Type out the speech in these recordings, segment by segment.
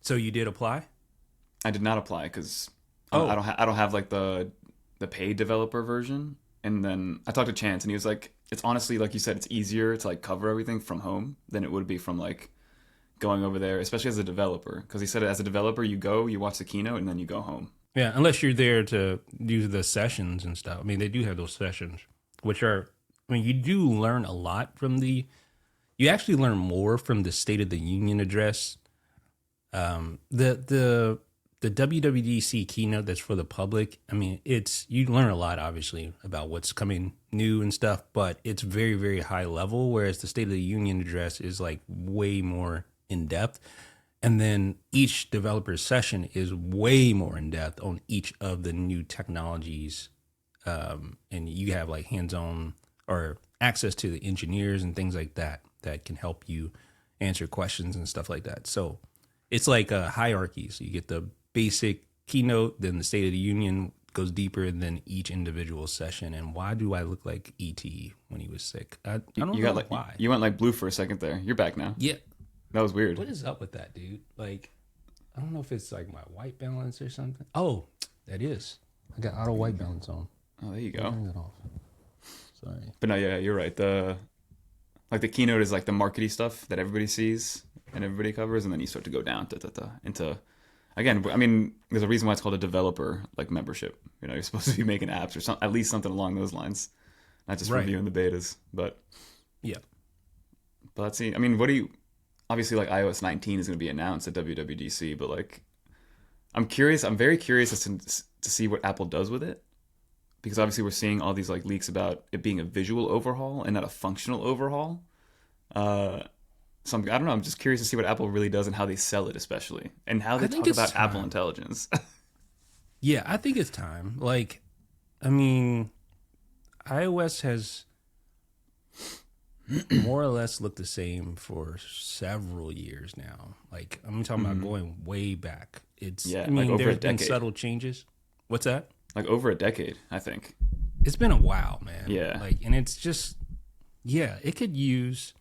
So you did apply? I did not apply because Oh, I don't have like the paid developer version. And then I talked to Chance, and he was like, "It's honestly like you said, it's easier to like cover everything from home than it would be from like going over there, especially as a developer." Because he said as a developer, you go, you watch the keynote, and then you go home. yeah. Unless you're there to do the sessions and stuff. I mean, they do have those sessions, which are. I mean, you do learn a lot from the. You actually learn more from the State of the Union address. The WWDC keynote that's for the public. I mean, it's you learn a lot obviously about what's coming new and stuff, but it's very very high level. Whereas the State of the Union address is like way more in depth, and then each developer's session is way more in depth on each of the new technologies, and you have like hands on or access to the engineers and things like that that can help you answer questions and stuff like that. So it's like a hierarchy. So you get the basic keynote, then the State of the Union goes deeper, and then each individual session. And why do I look like ET when he was sick? I don't You got know like why. you went like blue for a second there. You're back now. Yeah, That was weird. what is up with that, dude? Like, I don't know if it's like my white balance or something. Oh, that is. I got auto white balance on. Oh, there you Turn go. it off. Sorry. But no, yeah, you're right. The keynote is like the markety stuff that everybody sees and everybody covers, and then you start to go down into again. I mean, there's a reason why it's called a developer like membership. You know, you're supposed to be making apps or at least something along those lines, not just Right. reviewing the betas. Yeah. But let's see. I mean, what do you? Obviously, like iOS 19 is going to be announced at WWDC, but like, I'm curious. I'm very curious as to see what Apple does with it, because obviously we're seeing all these like leaks about it being a visual overhaul and not a functional overhaul. Uh, so I don't know. I'm just curious to see what Apple really does and how they sell it, especially, and how I they think talk it's about Apple time. Intelligence. Yeah, I think it's time. Like, I mean, iOS has more or less looked the same for several years now. Like, I'm talking about Mhm. going way back. Yeah, I like mean, over a there's been decade. subtle changes. What's that? Like over a decade, I think. It's been a while, man. Yeah. Like, and it's just, yeah, it could use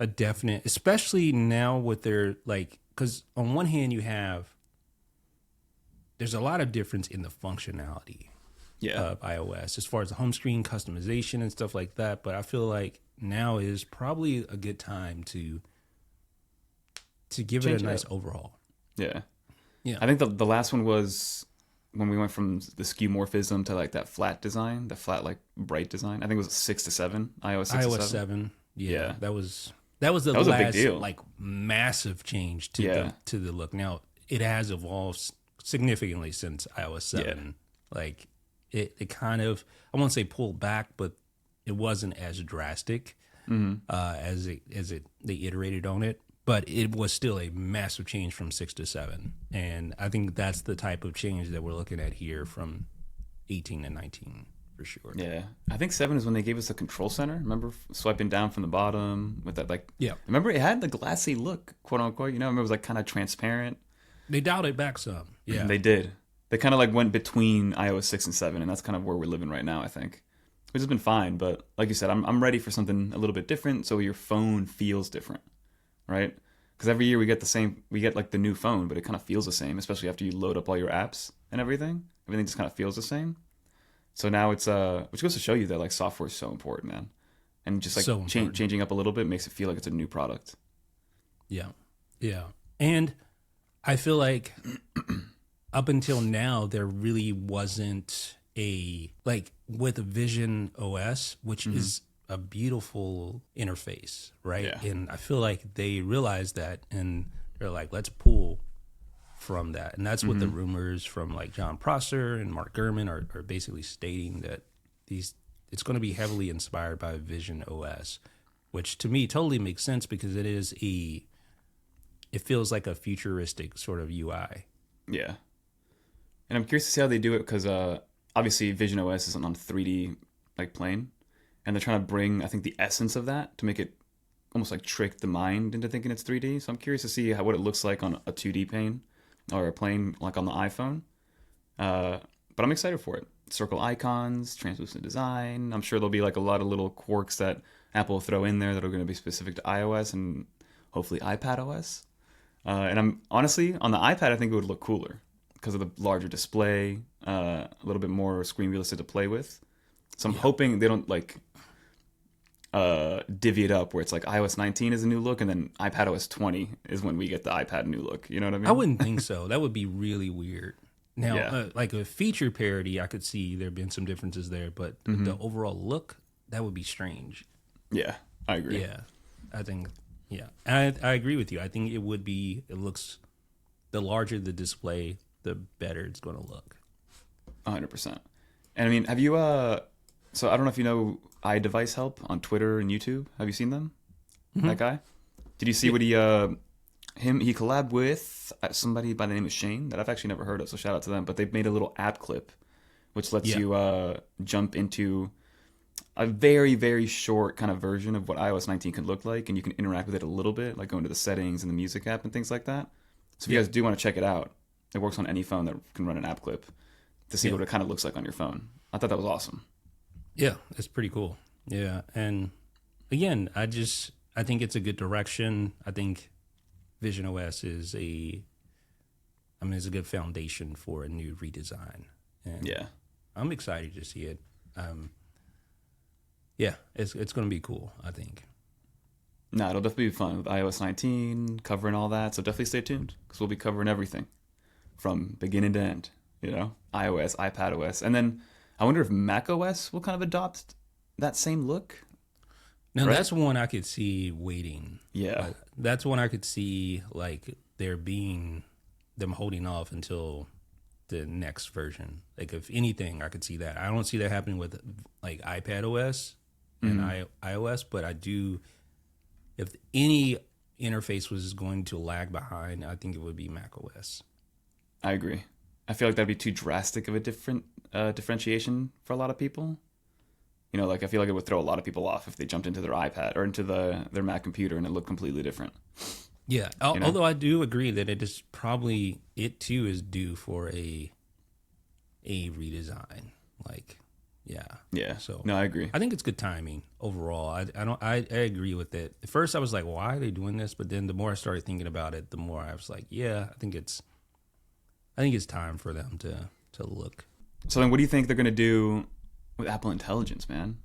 a definite, especially now with their, like, because on one hand, there's a lot of difference in the functionality Yeah. of iOS as far as the home screen customization and stuff like that. But I feel like now is probably a good time to give it Change a it nice up. overhaul. Yeah. Yeah. I think the last one was when we went from the skeuomorphism to like that flat design, the flat like bright design. I think it was 6 to 7, iOS 6 to iOS 7. 7. Yeah, Yeah. that was the That was a big last deal. like massive change to Yeah. the look. Now it has evolved significantly since iOS Yeah. 7. Like it kind of I won't say pulled back, but it wasn't as drastic Hmm. as it they iterated on it. But it was still a massive change from 6 to 7, and I think that's the type of change that we're looking at here from 18 to 19 for sure. Yeah. I think 7 is when they gave us the control center. Remember swiping down from the bottom with that like Yeah, remember it had the glassy look, quote unquote, you know, remember it was like kind of transparent. they dialed it back some. Yeah, They did. They kind of like went between iOS 6 and 7, and that's kind of where we're living right now, I think. Which has been fine, but like you said, I'm ready for something a little bit different so your phone feels different, right? Because every year we get like the new phone, but it kind of feels the same, especially after you load up all your apps and everything. Everything just kind of feels the same. So now which goes to show you that like software is so important, man. And just like so important. changing up a little bit makes it feel like it's a new product. Yeah, yeah, and I feel like up until now there really wasn't a like with Vision OS, which Hmm. is a beautiful interface, right? Yeah. And I feel like they realized that and they're like, let's pull from that. And that's what the Hmm. rumors from like John Prosser and Mark Gurman are basically stating that these it's going to be heavily inspired by Vision OS, which to me totally makes sense because it feels like a futuristic sort of UI. Yeah. And I'm curious to see how they do it because obviously Vision OS isn't on 3D like plane, and they're trying to bring I think the essence of that to make it almost like trick the mind into thinking it's 3D. So I'm curious to see what it looks like on a 2D plane or a plane like on the iPhone. Uh, but I'm excited for it. Circle icons, translucent design. I'm sure there'll be like a lot of little quirks that Apple will throw in there that are going to be specific to iOS and hopefully iPad OS. And I'm honestly on the iPad, I think it would look cooler because of the larger display, a little bit more screen realistic to play with. So I'm hoping they don't like divvy it up where it's like iOS 19 is a new look and then iPadOS 20 is when we get the iPad new look. You know what I mean? I wouldn't think so. That would be really weird. Now, Yeah. like a feature parity, I could see there been some differences there, but the overall look, that would be strange. Yeah, I agree. Yeah, I think, yeah. And I agree with you. I think it would be, it looks, the larger the display, the better it's going to look. 100%. And I mean, have you, so I don't know if you know iDevice Help on Twitter and YouTube. Have you seen them? That guy? Did you see what he collabed with somebody by the name of Shane that I've actually never heard of, so shout out to them. But they've made a little app clip which lets you jump into a very, very short kind of version of what iOS 19 could look like, and you can interact with it a little bit, like go into the settings and the music app and things like that. So if you guys do want to check it out, it works on any phone that can run an app clip to see what it kind of looks like on your phone. I thought that was awesome. Yeah, it's pretty cool. Yeah, and again, I think it's a good direction. I think Vision OS is it's a good foundation for a new redesign. And Yeah. I'm excited to see it. Yeah, it's going to be cool, I think. No, it'll definitely be fun with iOS 19, covering all that. So definitely stay tuned because we'll be covering everything from beginning to end, iOS, iPadOS. And then I wonder if macOS will kind of adopt that same look. Now, Right? that's one I could see waiting. Yeah. That's one I could see, like, them holding off until the next version. Like, if anything, I could see that. I don't see that happening with, like, iPadOS and iOS, but I do, if any interface was going to lag behind, I think it would be macOS. I agree. I feel like that'd be too drastic of a different differentiation for a lot of people. Like I feel like it would throw a lot of people off if they jumped into their iPad or into their Mac computer and it looked completely different. Yeah, although I do agree that it too is due for a redesign. Like, Yeah. So No, I agree. I think it's good timing overall. I agree with it. At first, I was like, why are they doing this? But then the more I started thinking about it, the more I was like, yeah, I think it's time for them to look. So then what do you think they're going to do with Apple Intelligence, man?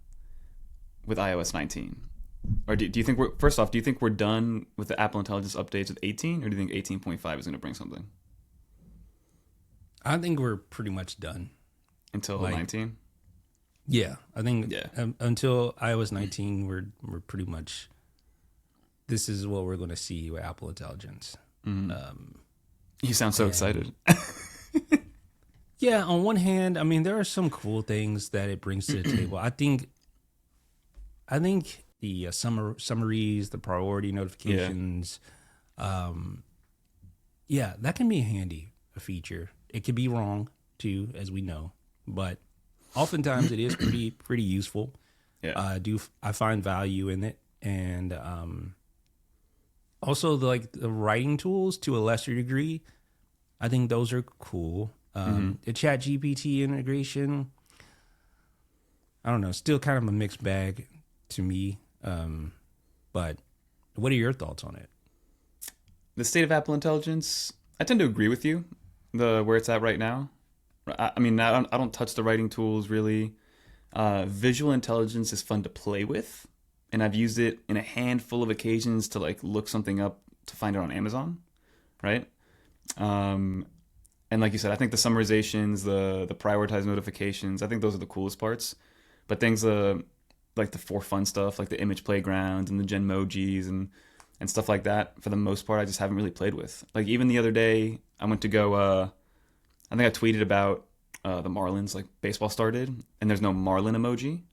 With iOS 19? Or do you think do you think we're done with the Apple Intelligence updates with 18? Or do you think 18.5 is going to bring something? I think we're pretty much done. Until 19? Yeah, I think until iOS 19, we're pretty much, this is what we're going to see with Apple Intelligence. You sound so excited. Yeah, on one hand, I mean, there are some cool things that it brings to the table. I think the summaries, the priority notifications, that can be a feature. It could be wrong too, as we know, but oftentimes it is pretty useful. Yeah. I find value in it, and also the writing tools to a lesser degree. I think those are cool. The ChatGPT integration, I don't know, still kind of a mixed bag to me. But what are your thoughts on it? The state of Apple Intelligence, I tend to agree with you. Where it's at right now. I mean, I don't touch the writing tools really. Visual intelligence is fun to play with, and I've used it in a handful of occasions to look something up to find it on Amazon, right? And like you said, I think the summarizations, the prioritized notifications, I think those are the coolest parts. But things like the for fun stuff, like the image playgrounds and the Genmojis and stuff like that, for the most part, I just haven't really played with. Like even the other day, I went to go, I think I tweeted about the Marlins, like baseball started, and there's no Marlin emoji,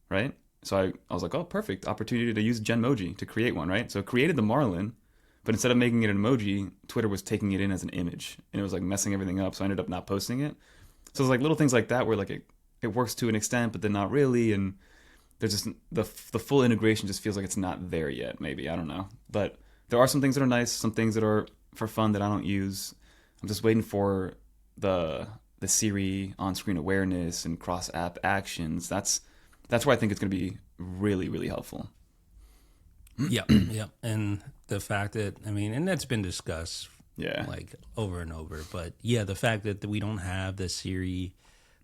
right? So I was like, oh, perfect opportunity to use Genmoji to create one, right? So I created the Marlin, but instead of making it an emoji, Twitter was taking it in as an image, and it was messing everything up. So I ended up not posting it. So it's little things like that where it works to an extent, but then not really, and there's just the full integration just feels like it's not there yet. Maybe, I don't know, but there are some things that are nice, some things that are for fun that I don't use. I'm just waiting for the Siri on-screen awareness and cross-app actions. That's where I think it's going to be really, really helpful. Yep, yep. And the fact that, I mean, and that's been discussed Yeah. like over and over, but yeah, the fact that we don't have the Siri,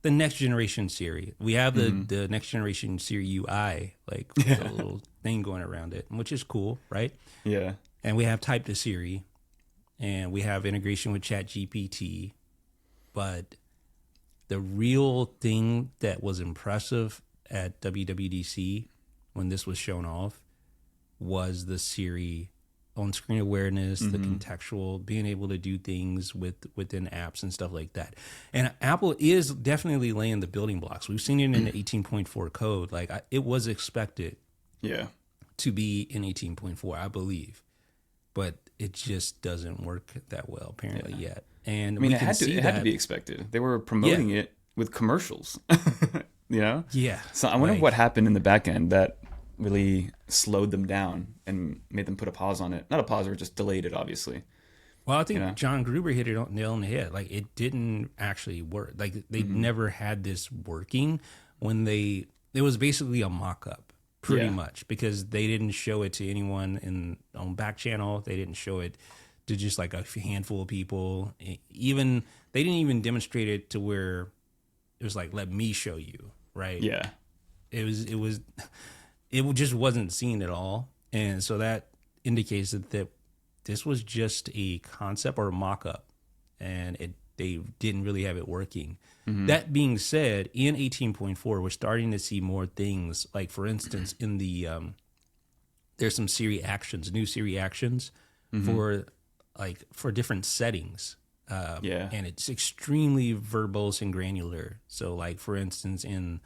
the next generation Siri. We have the next generation Siri UI, like with the Yeah. little thing going around it, which is cool, right? Yeah. And we have Type to Siri, and we have integration with ChatGPT. But the real thing that was impressive at WWDC when this was shown off was the Siri on-screen awareness, the contextual, being able to do things within apps and stuff like that. And Apple is definitely laying the building blocks. We've seen it in the 18.4 code. Like it was expected Yeah. to be in 18.4, I believe, but it just doesn't work that well apparently yet. And I mean, we it can had to see it that. had to be expected. They were promoting it with commercials. You know? Yeah. So I wonder like, what happened in the back end that really slowed them down and made them put a pause on it. Not a pause, or just delayed it, obviously. Well, I think You know? John Gruber hit it on nail on the head. Like it didn't actually work. Like they never had this working when it was basically a mock-up pretty Yeah. much, because they didn't show it to anyone on back channel. They didn't show it to just like a handful of people. Even they didn't even demonstrate it to where it was like, let me show you, right? Yeah. It just wasn't seen at all. And so that indicates that this was just a concept or a mock-up, and they didn't really have it working. That being said, in 18.4, we're starting to see more things. Like, for instance, in the there's some Siri actions, new Siri actions for different settings. Yeah. And it's extremely verbose and granular. So, like, for instance, in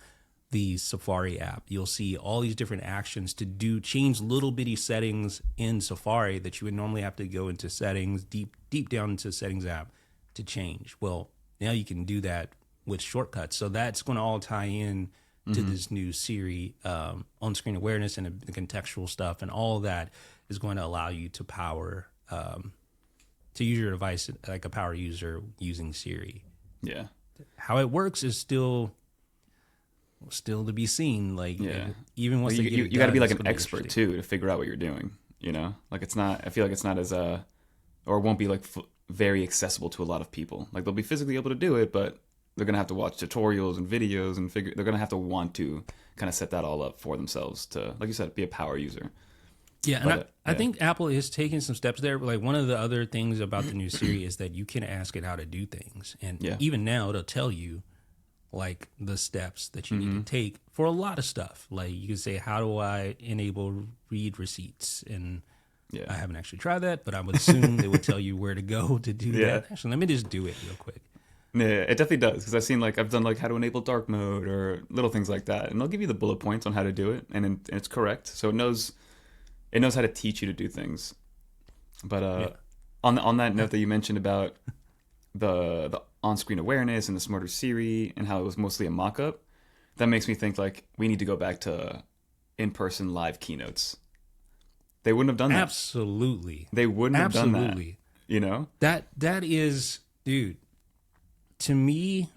the Safari app, you'll see all these different actions to change little bitty settings in Safari that you would normally have to go into settings, deep down into settings app to change. Well, now you can do that with shortcuts. So that's going to all tie in to this new Siri on-screen awareness and the contextual stuff, and all of that is going to allow you to power to use your device like a power user using Siri. Yeah. How it works is still to be seen. Like, Yeah. even once Like, they get you it got to done, be like it's an gonna be expert interesting. too to figure out what you're doing. You know, like it's not. I feel like it's not as or won't be like very accessible to a lot of people. Like they'll be physically able to do it, but they're gonna have to watch tutorials and videos and figure. They're gonna have to want to kind of set that all up for themselves to, like you said, be a power user. Yeah, and But I think Apple is taking some steps there. Like, one of the other things about the new Siri is that you can ask it how to do things, and Yeah. even now it'll tell you like the steps that you need to take for a lot of stuff. Like, you can say, "How do I enable read receipts?" And Yeah. I haven't actually tried that, but I would assume they would tell you where to go to do Yeah. that. Actually, let me just do it real quick. Yeah, it definitely does, because I've done like how to enable dark mode or little things like that, and they'll give you the bullet points on how to do it, and it's correct, so it knows how to teach you to do things. But on that note that you mentioned about the on-screen awareness and the smarter Siri and how it was mostly a mock-up, that makes me think like we need to go back to in-person live keynotes. They wouldn't have done that. Absolutely, They wouldn't have done that. absolutely. You know? That is, dude. To me,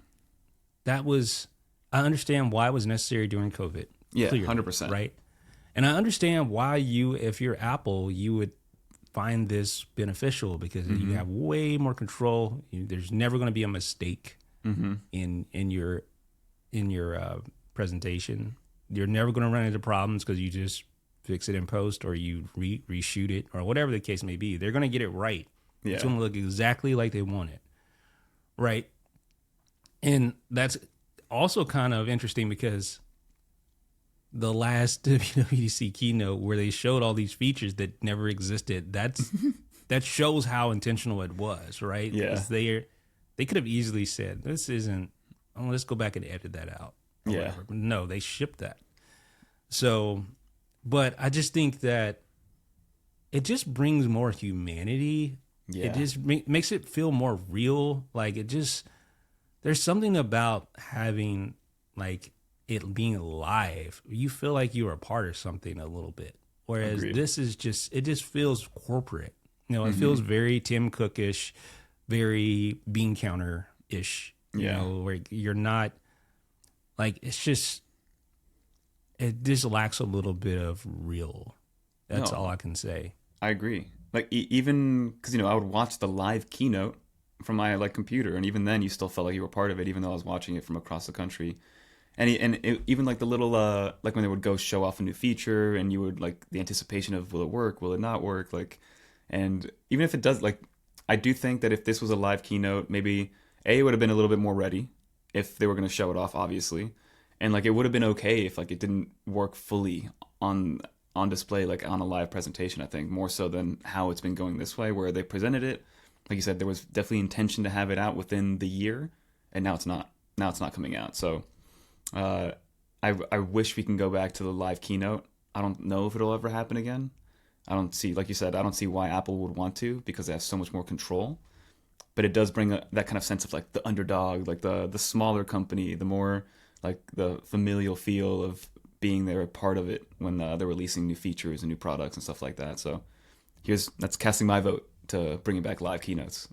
that was. I understand why it was necessary during COVID. Yeah, clearly, 100%. right? And I understand why if you're Apple, you would find this beneficial, because you have way more control. There's never going to be a mistake in your presentation. You're never going to run into problems because you just fix it in post, or you reshoot it, or whatever the case may be. They're going to get it right. Yeah. It's going to look exactly like they want it, right? And that's also kind of interesting, because the last WWDC keynote where they showed all these features that never existed, that shows how intentional it was, right? Yeah. 'Cause they could have easily said, this isn't, oh, let's go back and edit that out. Or Yeah. whatever. But no, they shipped that. So, but I just think that it just brings more humanity. Yeah. It just makes it feel more real. Like, there's something about having like it being live. You feel like you're a part of something a little bit. Whereas Agreed. this is it just feels corporate. It feels very Tim Cook-ish, very bean counter-ish. Yeah. Where you're not like, it just lacks a little bit of real That's all No, I can say. I agree. Like even because I would watch the live keynote from my like computer, and even then you still felt like you were part of it, even though I was watching it from across the country. Even like the little like when they would go show off a new feature, and you would like the anticipation of will it work, will it not work, like, and even if it does, like, I do think that if this was a live keynote, maybe it would have been a little bit more ready if they were going to show it off, obviously, and like it would have been okay if like it didn't work fully on on display like on a live presentation. I think more so than how it's been going this way, where they presented it, like you said, there was definitely intention to have it out within the year, and now it's not. Now it's not coming out. So uh, I wish we can go back to the live keynote. I don't know if it'll ever happen again. I don't see, like you said, I don't see why Apple would want to because they have so much more control. But it does bring that kind of sense of like the underdog, like the smaller company, the more like the familial feel of being there, a part of it when they're releasing new features and new products and stuff like that. So that's casting my vote to bringing back live keynotes.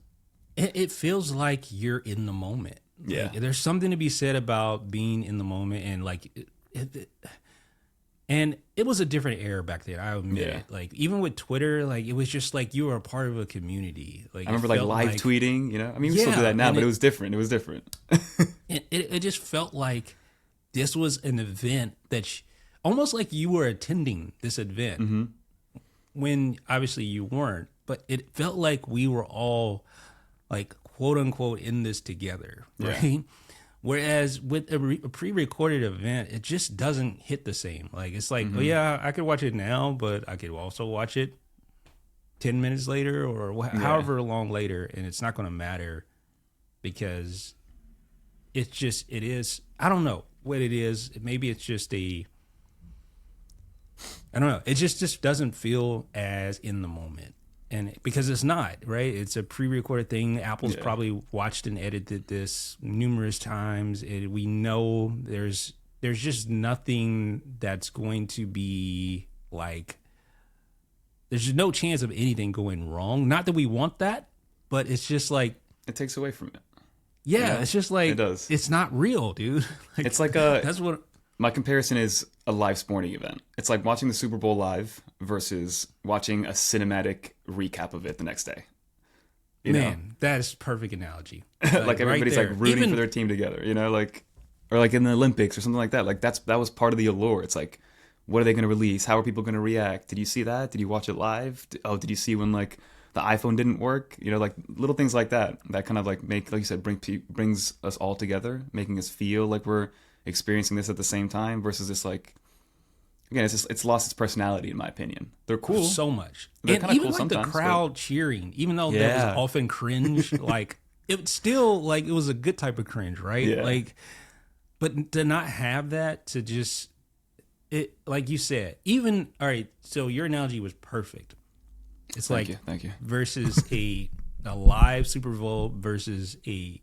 It feels like you're in the moment. Yeah. Like, there's something to be said about being in the moment, and like, and it was a different era back then. I admit Yeah. it. Like even with Twitter, like it was just like you were a part of a community. Like I remember like live tweeting, I mean, we still do Yeah, that now, and but it was different. It was different. it just felt like this was an event that almost like you were attending this event when obviously you weren't, but it felt like we were all like quote unquote in this together, Yeah. right? Whereas with a pre-recorded event, it just doesn't hit the same. Like it's like, oh yeah, I could watch it now, but I could also watch it 10 minutes later or however long later, and it's not going to matter because it is. I don't know what it is. Maybe it's just I don't know. It just doesn't feel as in the moment. And because it's not, right? It's a pre-recorded thing. Apple's Yeah. probably watched and edited this numerous times. We know there's just nothing that's going to be like, there's no chance of anything going wrong. Not that we want that, but it's just like, It takes away from it. yeah, Yeah, it's just like, it does. it's not real, dude. Like, It's like that's what, my comparison is a live sporting event. It's like watching the Super Bowl live versus watching a cinematic recap of it the next day. You know? man, that is perfect analogy. Like everybody's right like there. rooting Even- for their team together, like, or like in the Olympics or something like that. Like that was part of the allure. It's like, what are they going to release? How are people going to react? Did you see that? Did you watch it live? Did you see when like the iPhone didn't work? Like little things like that. That kind of like like you said, brings us all together, making us feel like we're experiencing this at the same time. Versus this like, again, it's lost its personality in my opinion. They're cool. so much. They're And kinda even cool like the sometimes, crowd cheering, even though that Yeah. was often cringe, like it still like it was a good type of cringe, right? Yeah. Like, but to not have that, to just it, like you said, even all right. So your analogy was perfect. It's like Thank you. versus a live Super Bowl versus a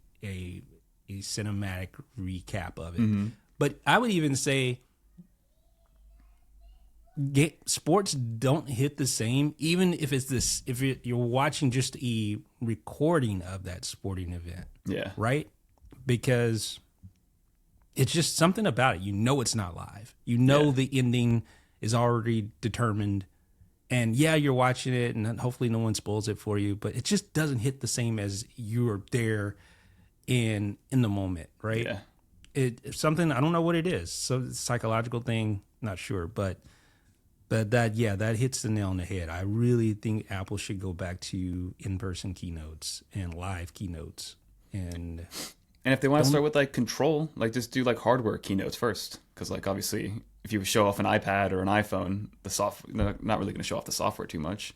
cinematic recap of it. Mm-hmm. But I would even say sports don't hit the same, even if it's this. If you're watching just a recording of that sporting event, Yeah. right? Because it's just something about it. You know, it's not live. You know, Yeah. the ending is already determined. And yeah, you're watching it, and hopefully no one spoils it for you. But it just doesn't hit the same as you're there in the moment, right? Yeah. It's something, I don't know what it is. So it's a psychological thing, not sure, but that hits the nail on the head. I really think Apple should go back to in-person keynotes and live keynotes. And if they want to start with like control, like just do like hardware keynotes first, because like obviously if you show off an iPad or an iPhone, the software, they're not really going to show off the software too much.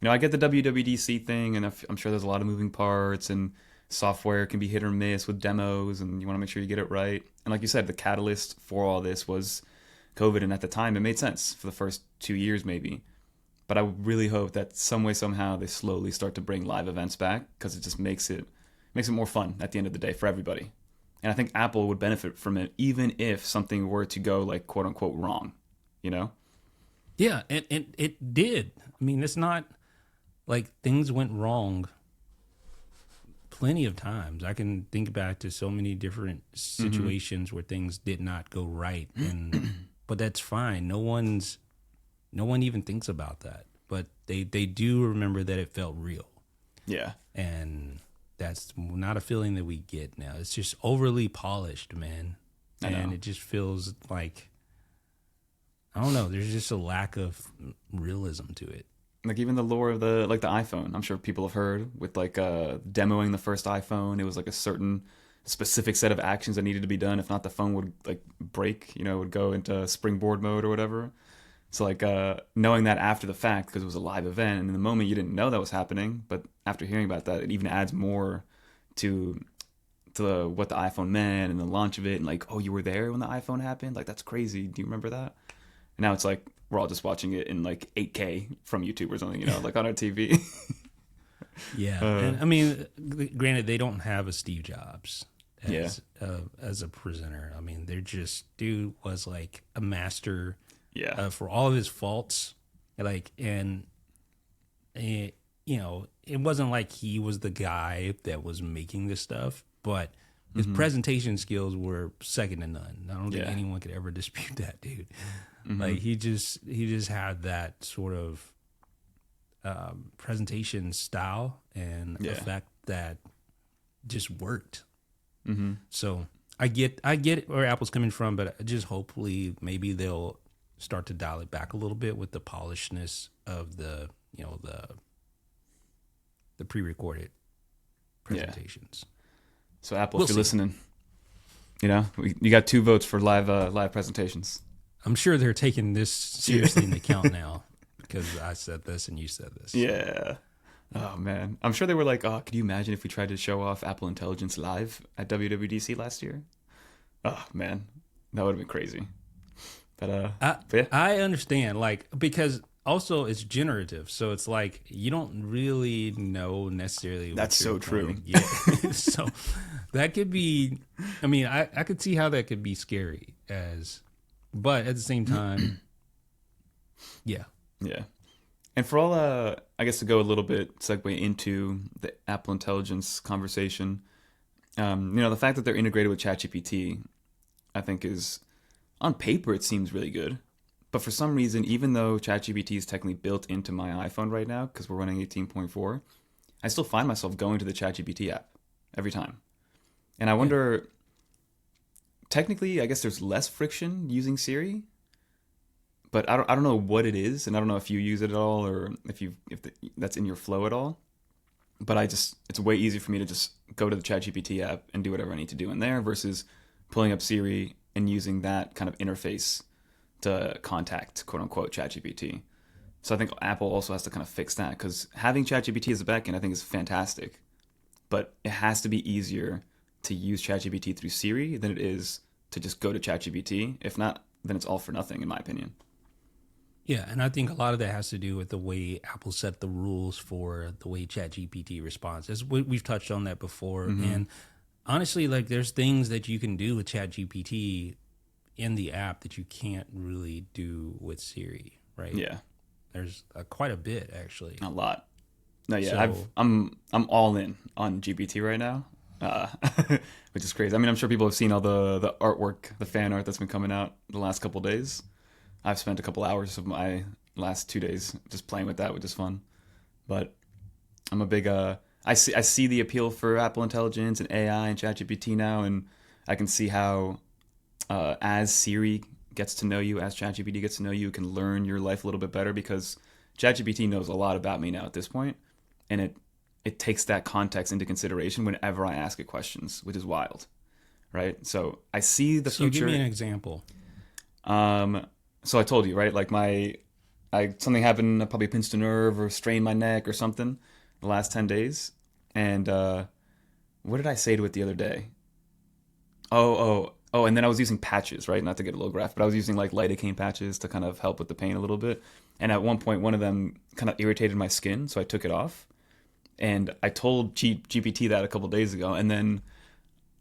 I get the WWDC thing, and I'm sure there's a lot of moving parts, and software can be hit or miss with demos, and you want to make sure you get it right. And like you said, the catalyst for all this was COVID, and at the time it made sense for the first 2 years maybe. But I really hope that some way, somehow, they slowly start to bring live events back, because it just makes it more fun at the end of the day for everybody. And I think Apple would benefit from it, even if something were to go like quote unquote wrong, yeah, and it did. I mean, it's not like things went wrong plenty of times. I can think back to so many different situations where things did not go right, and but that's fine. No one's no one even thinks about that, but they do remember that it felt real, Yeah. and that's not a feeling that we get now. It's just overly polished, man, I know. and it just feels like, I don't know. There's just a lack of realism to it. Like even the lore of the iPhone, I'm sure people have heard with like demoing the first iPhone. It was like a certain specific set of actions that needed to be done. If not, the phone would like break. You know, it would go into springboard mode or whatever. So like knowing that after the fact, because it was a live event, and in the moment you didn't know that was happening, but after hearing about that, it even adds more to what the iPhone meant and the launch of it, and like, oh, you were there when the iPhone happened. Like that's crazy. Do you remember that? And now it's like we're all just watching it in like 8K from YouTube or something, you know, like on our TV. Yeah, and I mean, granted, they don't have a Steve Jobs Yeah. as a presenter. I mean, they're just, dude was like a master Yeah. for all of his faults, like, and you know, it wasn't like he was the guy that was making this stuff, but his presentation skills were second to none. I don't think Yeah. anyone could ever dispute that, dude. Mm-hmm. Like he just had that sort of presentation style and Yeah. effect that just worked. Mm-hmm. So I get where Apple's coming from, but just hopefully maybe they'll start to dial it back a little bit with the polishedness of the, you know, the pre-recorded presentations. So Apple, We'll if you're see. listening, you know, you got 2 votes for live presentations. I'm sure they're taking this seriously into account now because I said this and you said this. Yeah. Oh man, I'm sure they were like, oh, could you imagine if we tried to show off Apple Intelligence live at WWDC last year? Oh man, that would have been crazy. But yeah. I understand, like, because also it's generative, so it's like you don't really know necessarily what That's you're so true. going to get. So that could be, I mean, I could see how that could be scary but at the same time, yeah. Yeah. And for all, I guess to go a little bit, segue into the Apple Intelligence conversation, you know, the fact that they're integrated with ChatGPT, I think is, on paper, it seems really good. But for some reason, even though ChatGPT is technically built into my iPhone right now, because we're running 18.4, I still find myself going to the ChatGPT app every time. And I wonder, technically, I guess there's less friction using Siri, but I don't know what it is, and I don't know if you use it at all or if that's in your flow at all. But it's way easier for me to just go to the ChatGPT app and do whatever I need to do in there versus pulling up Siri and using that kind of interface to contact quote unquote ChatGPT. So I think Apple also has to kind of fix that, because having ChatGPT as a backend I think is fantastic, but it has to be easier to use ChatGPT through Siri than it is to just go to ChatGPT. If not, then it's all for nothing, in my opinion. Yeah, and I think a lot of that has to do with the way Apple set the rules for the way ChatGPT responds. We've touched on that before. And honestly, like, there's things that you can do with ChatGPT in the app that you can't really do with Siri, right? Yeah, There's quite a bit, actually. a lot. No, yeah, So- I'm all in on GPT right now, which is crazy. I mean, I'm sure people have seen all the artwork, the fan art that's been coming out the last couple of days. I've spent a couple hours of my last 2 days just playing with that, which is fun. But I'm a big I see the appeal for Apple Intelligence and AI and ChatGPT now, and I can see how as Siri gets to know you, as ChatGPT gets to know you, can learn your life a little bit better, because ChatGPT knows a lot about me now at this point, and it takes that context into consideration whenever I ask it questions, which is wild, right? So I see the So future. give me an example. So I told you, right? Like something happened. I probably pinched a nerve or strained my neck or something the last 10 days. And what did I say to it the other day? Oh, and then I was using patches, right? Not to get a little graphic, but I was using like lidocaine patches to kind of help with the pain a little bit. And at one point, one of them kind of irritated my skin, so I took it off. And I told GPT that a couple days ago, and then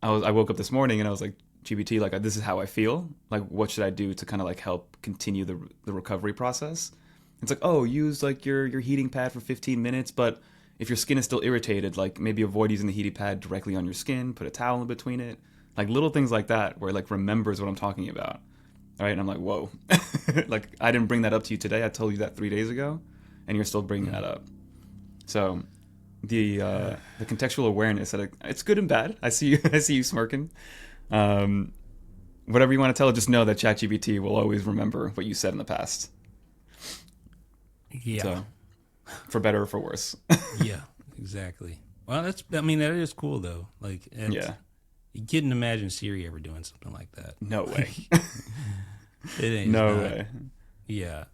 I woke up this morning and I was like, GPT, like, this is how I feel. Like, what should I do to kind of like help continue the recovery process? It's like, oh, use like your heating pad for 15 minutes, but if your skin is still irritated, like maybe avoid using the heating pad directly on your skin, put a towel in between it. Like little things like that where it like remembers what I'm talking about. Right? And I'm like, whoa. Like, I didn't bring that up to you today. I told you that 3 days ago, and you're still bringing that up. So the contextual awareness that it's good and bad. I see you. I see you smirking. Whatever you want to tell it, just know that ChatGPT will always remember what you said in the past. Yeah. So, for better or for worse. Yeah, exactly. Well, I mean, that is cool though. Like, Yeah. you couldn't imagine Siri ever doing something like that. No way. It ain't. No not. way. Yeah.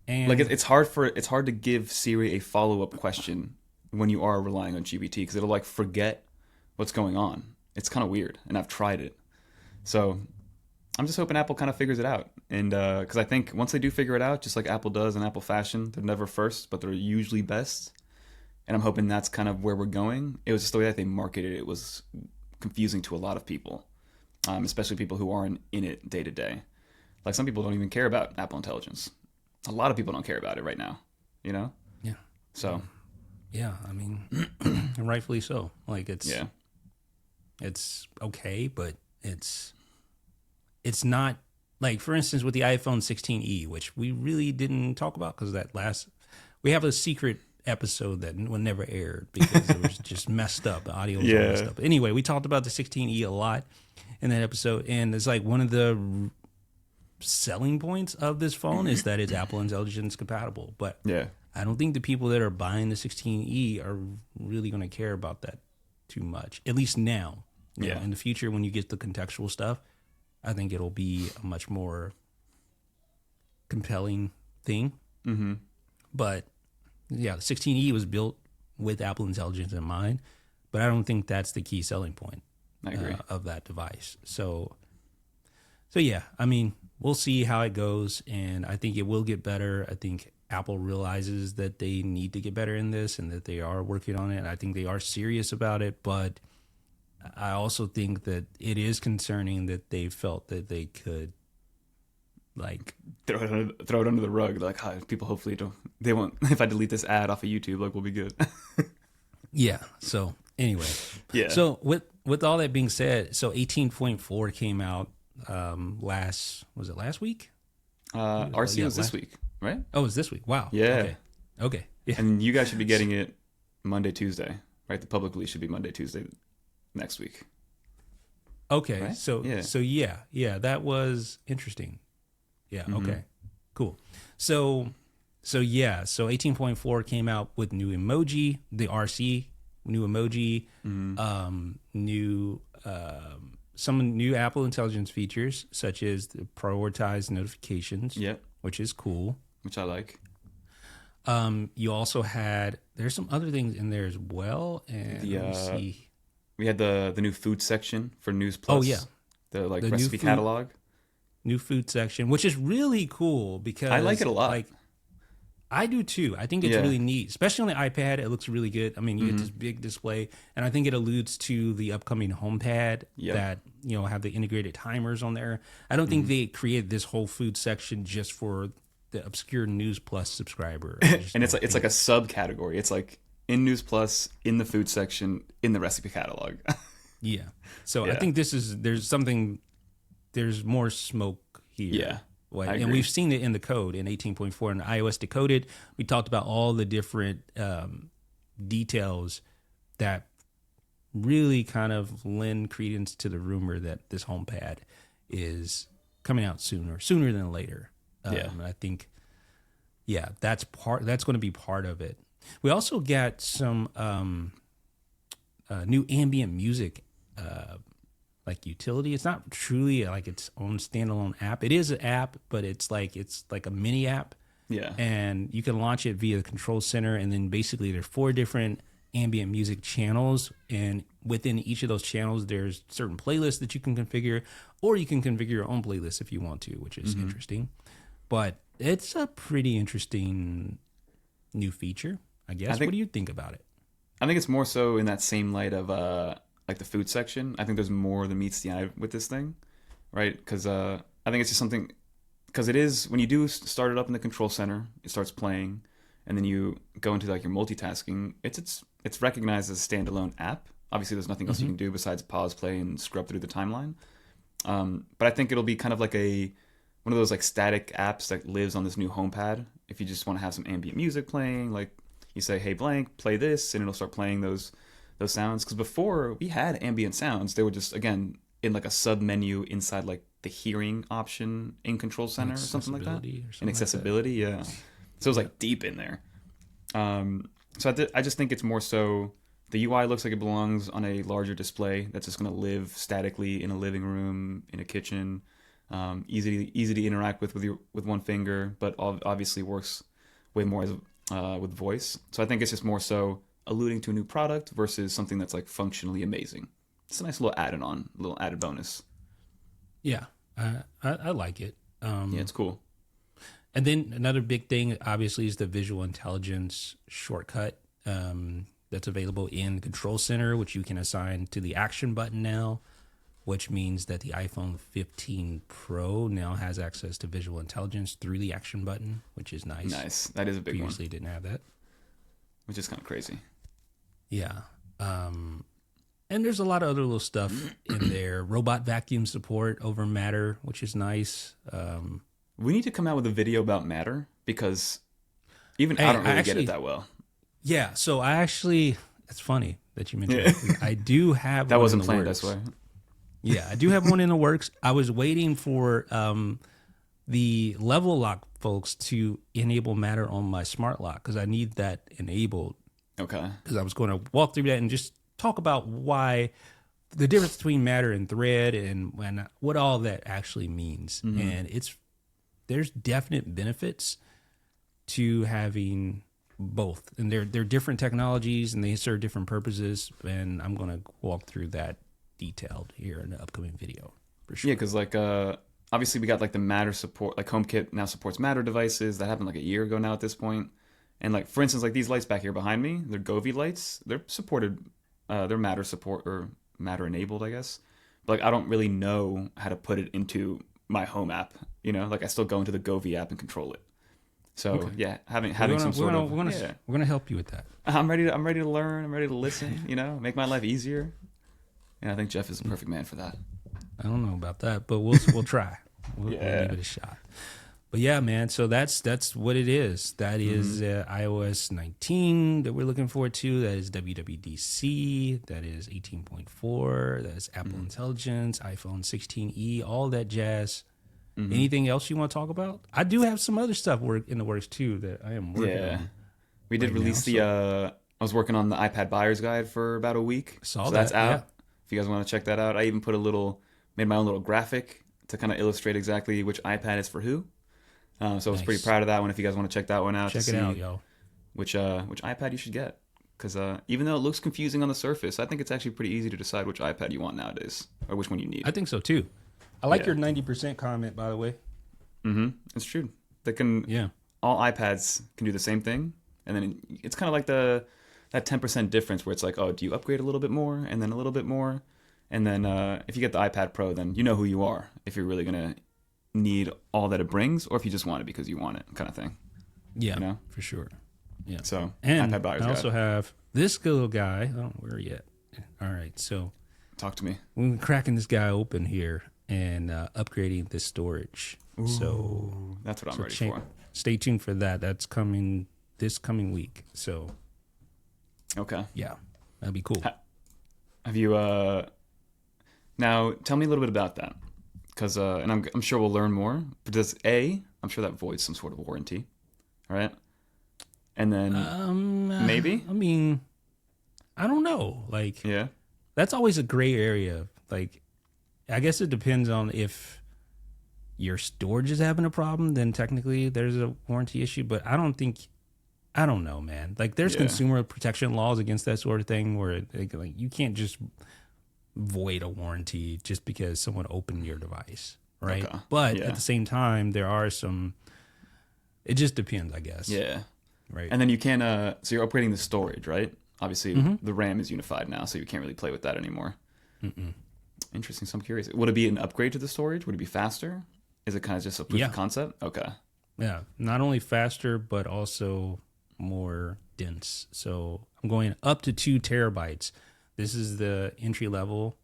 And Like it's hard to give Siri a follow-up question when you are relying on GPT because it'll like forget what's going on. It's kind of weird, and I've tried it. So I'm just hoping Apple kind of figures it out, and because I think once they do figure it out, just like Apple does in Apple fashion, they're never first, but they're usually best. And I'm hoping that's kind of where we're going. It was just the way that they marketed it was confusing to a lot of people, especially people who aren't in it day to day. Like some people don't even care about Apple Intelligence. A lot of people don't care about it right now, you know? yeah, So, yeah. I mean, and rightfully so. Like yeah. it's okay, but it's not like, for instance, with the iPhone 16e, which we really didn't talk about because we have a secret episode that never aired because it was just messed up. The audio was all messed up. Anyway, we talked about the 16e a lot in that episode, and it's like one of the selling points of this phone is that it's Apple Intelligence compatible. But Yeah. I don't think the people that are buying the 16e are really going to care about that too much, at least now. You know, in the future, when you get the contextual stuff, I think it'll be a much more compelling thing. Mm-hmm. But yeah, the 16e was built with Apple Intelligence in mind, but I don't think that's the key selling point I agree. of that device. So yeah, I mean, we'll see how it goes, and I think it will get better. I think Apple realizes that they need to get better in this and that they are working on it. And I think they are serious about it, but I also think that it is concerning that they felt that they could like throw it under the rug. Like, hi, people hopefully they won't, if I delete this ad off of YouTube, like we'll be good. Yeah. So anyway, Yeah. So with all that being said, so 18.4 came out last week? RC was this week, right? Oh, it was this week. Wow. Yeah. Okay. Yeah. And you guys should be getting it Monday, Tuesday, right? The public release should be Monday, Tuesday next week. Okay. Right? So yeah, that was interesting. Yeah. Mm-hmm. Okay. Cool. So 18.4 came out with new emoji, the RC, new emoji, some new Apple Intelligence features such as the prioritized notifications. Yep. Which is cool. Which I like. You also there's some other things in there as well. And let me see. We had the new food section for News Plus. Oh yeah. The recipe catalog. New food section, which is really cool because I like it a lot. Like, I do too. I think it's really neat, especially on the iPad. It looks really good. I mean, you get this big display, and I think it alludes to the upcoming HomePad that have the integrated timers on there. I don't think they created this whole food section just for the obscure News Plus subscriber. And it's like a subcategory. It's like in News Plus, in the food section, in the recipe catalog. Yeah. So I think there's more smoke here. Yeah. And we've seen it in the code in 18.4 and iOS Decoded. We talked about all the different details that really kind of lend credence to the rumor that this HomePad is coming out sooner than later. I think, that's going to be part of it. We also got some new ambient music like utility. It's not truly like its own standalone app. It is an app, but it's like a mini app. Yeah. And you can launch it via the control center, and then basically there's 4 different ambient music channels, and within each of those channels there's certain playlists that you can configure, or you can configure your own playlist if you want to, which is interesting. But it's a pretty interesting new feature, I guess. What do you think about it? I think it's more so in that same light of like the food section. I think there's more than meets the eye with this thing, right? Because I think it's just something, because it is, when you do start it up in the control center, it starts playing, and then you go into like your multitasking. It's recognized as a standalone app. Obviously, there's nothing else you can do besides pause, play, and scrub through the timeline. But I think it'll be kind of like a one of those like static apps that lives on this new HomePad. If you just want to have some ambient music playing, like you say, "Hey blank, play this," and it'll start playing those sounds. Because before we had ambient sounds, they were just again in like a sub menu inside like the hearing option in Control Center or something like that. In accessibility, yeah. So it was like deep in there. So I just think it's more so the UI looks like it belongs on a larger display that's just going to live statically in a living room, in a kitchen, easy to interact with one finger, but obviously works way more with voice. So I think it's just more so alluding to a new product versus something that's like functionally amazing. It's a nice little added little added bonus. Yeah, I like it. Yeah, it's cool. And then another big thing, obviously, is the visual intelligence shortcut that's available in Control Center, which you can assign to the action button now, which means that the iPhone 15 Pro now has access to visual intelligence through the action button, which is nice. Nice. That is a big one. Previously didn't have that. Which is kind of crazy. Yeah. And there's a lot of other little stuff in there. Robot vacuum support over Matter, which is nice. We need to come out with a video about Matter because even I don't really get it that well. Yeah, so it's funny that you mentioned it. I do have that wasn't planned, I swear. Yeah, I do have one in the works. I was waiting for the level lock folks to enable Matter on my smart lock because I need that enabled. Okay. Because I was going to walk through that and just talk about why the difference between Matter and Thread and what all that actually means. Mm-hmm. And there's definite benefits to having both, and they're different technologies and they serve different purposes. And I'm going to walk through that detailed here in the upcoming video for sure. Yeah, because like obviously we got like the Matter support, like HomeKit now supports Matter devices. That happened like a year ago now at this point. And like for instance, like these lights back here behind me, they're Govee lights. They're supported, they're Matter support or Matter enabled, I guess. But like I don't really know how to put it into my home app. You know, like I still go into the Govee app and control it. So okay. Yeah, having some sort of we're gonna help you with that. I'm ready to learn. I'm ready to listen. You know, make my life easier. And I think Jeff is the perfect man for that. I don't know about that, but we'll try. We'll give it a shot. But yeah, man. So that's what it is. That is iOS 19 that we're looking forward to. That is WWDC. That is 18.4. That is Apple Intelligence, iPhone 16e, all that jazz. Mm-hmm. Anything else you want to talk about? I do have some other stuff in the works too that I am working on. We did release I was working on the iPad buyer's guide for about a week. So that's out. Yeah. If you guys want to check that out, I even made my own little graphic to kind of illustrate exactly which iPad is for who. So I was pretty proud of that one. If you guys want to check that one out, check it out, yo. Which iPad you should get, because even though it looks confusing on the surface, I think it's actually pretty easy to decide which iPad you want nowadays or which one you need. I think so too. I like your 90% comment, by the way. Mm-hmm. It's true. They can. Yeah. All iPads can do the same thing, and then it's kind of like that 10% difference where it's like, oh, do you upgrade a little bit more and then a little bit more, and then if you get the iPad Pro, then you know who you are. If you're really gonna need all that it brings, or if you just want it because you want it, kind of thing. Yeah, you know? For sure. Yeah. So and iPad buyer's guide. I also have this little guy. Oh, where are you at? All right, so talk to me. We're cracking this guy open here and upgrading this storage. Ooh, so that's what I'm ready for. Stay tuned for that. That's coming this coming week. So okay, yeah, that'd be cool. Have you now tell me a little bit about that, because and I'm sure we'll learn more. But I'm sure that voids some sort of warranty, all right? And then maybe. I mean, I don't know. Like, that's always a gray area. Like, I guess it depends on if your storage is having a problem, then technically there's a warranty issue. But I don't know, man. Like, there's consumer protection laws against that sort of thing where like you can't just void a warranty just because someone opened your device, right? Okay. But at the same time, there are some. It just depends, I guess. Yeah. Right. And then you can. So you're upgrading the storage, right? Obviously, the RAM is unified now, so you can't really play with that anymore. Mm-mm. Interesting. So I'm curious. Would it be an upgrade to the storage? Would it be faster? Is it kind of just a proof of concept? Okay. Yeah. Not only faster, but also more dense. So I'm going up to 2 terabytes. This is the entry level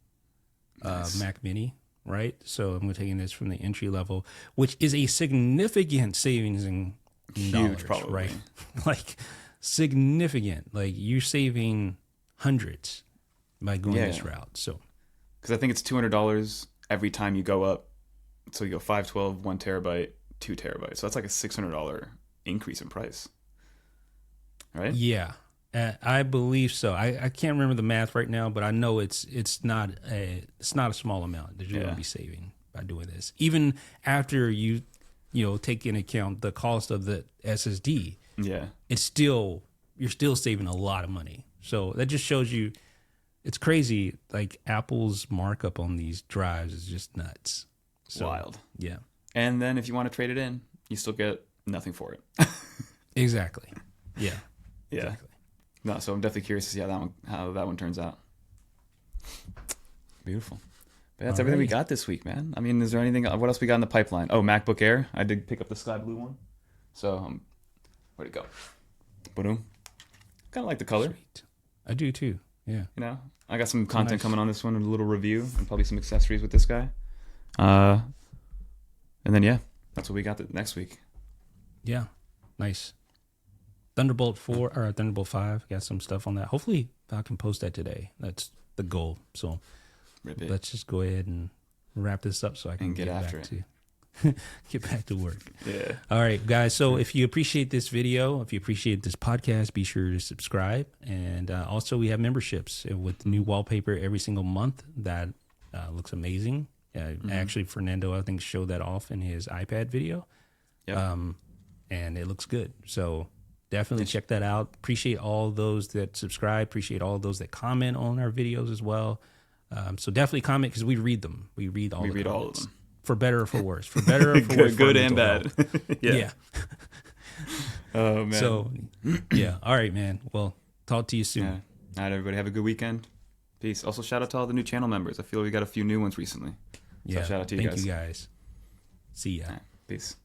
Mac Mini. right? So I'm taking this from the entry level, which is a significant savings in Huge, dollars, probably. right? Like significant. Like you're saving hundreds by going this route. So because I think it's $200 every time you go up. So you go 512, 1 terabyte, 2 terabytes. So that's like a $600 increase in price, right? yeah, I believe so. I can't remember the math right now, but I know it's not a small amount that you're going to be saving by doing this. Even after you take into account the cost of the SSD, it's still you're still saving a lot of money. So that just shows you it's crazy. Like Apple's markup on these drives is just nuts. So, wild. Yeah. And then if you want to trade it in, you still get nothing for it. Exactly. Yeah. Yeah. Exactly. No, so I'm definitely curious to see how that one turns out. Beautiful. But that's everything we got this week, man. I mean, is there anything? What else we got in the pipeline? Oh, MacBook Air. I did pick up the sky blue one. So where'd it go? Boom. Kind of like the color. Sweet. I do too. Yeah. You know, I got some content coming on this one, a little review, and probably some accessories with this guy. And then that's what we got next week. Yeah. Nice. Thunderbolt 4 or Thunderbolt 5. Got some stuff on that. Hopefully I can post that today. That's the goal. So let's just go ahead and wrap this up so I can get after back it. get back to work. Yeah. All right, guys. So if you appreciate this video, if you appreciate this podcast, be sure to subscribe. And also we have memberships with new wallpaper every single month. That looks amazing. Actually, Fernando, I think, showed that off in his iPad video. Yep. And it looks good. So definitely check that out. Appreciate all those that subscribe. Appreciate all those that comment on our videos as well. So definitely comment because we read them. We read all of them. For better or for worse. For better or for worse. Good and bad. Yeah. Oh, man. So, yeah. All right, man. Well, talk to you soon. Yeah. All right, everybody. Have a good weekend. Peace. Also, shout out to all the new channel members. I feel we got a few new ones recently. So shout out to you guys. Thank you guys. See ya. Right, peace.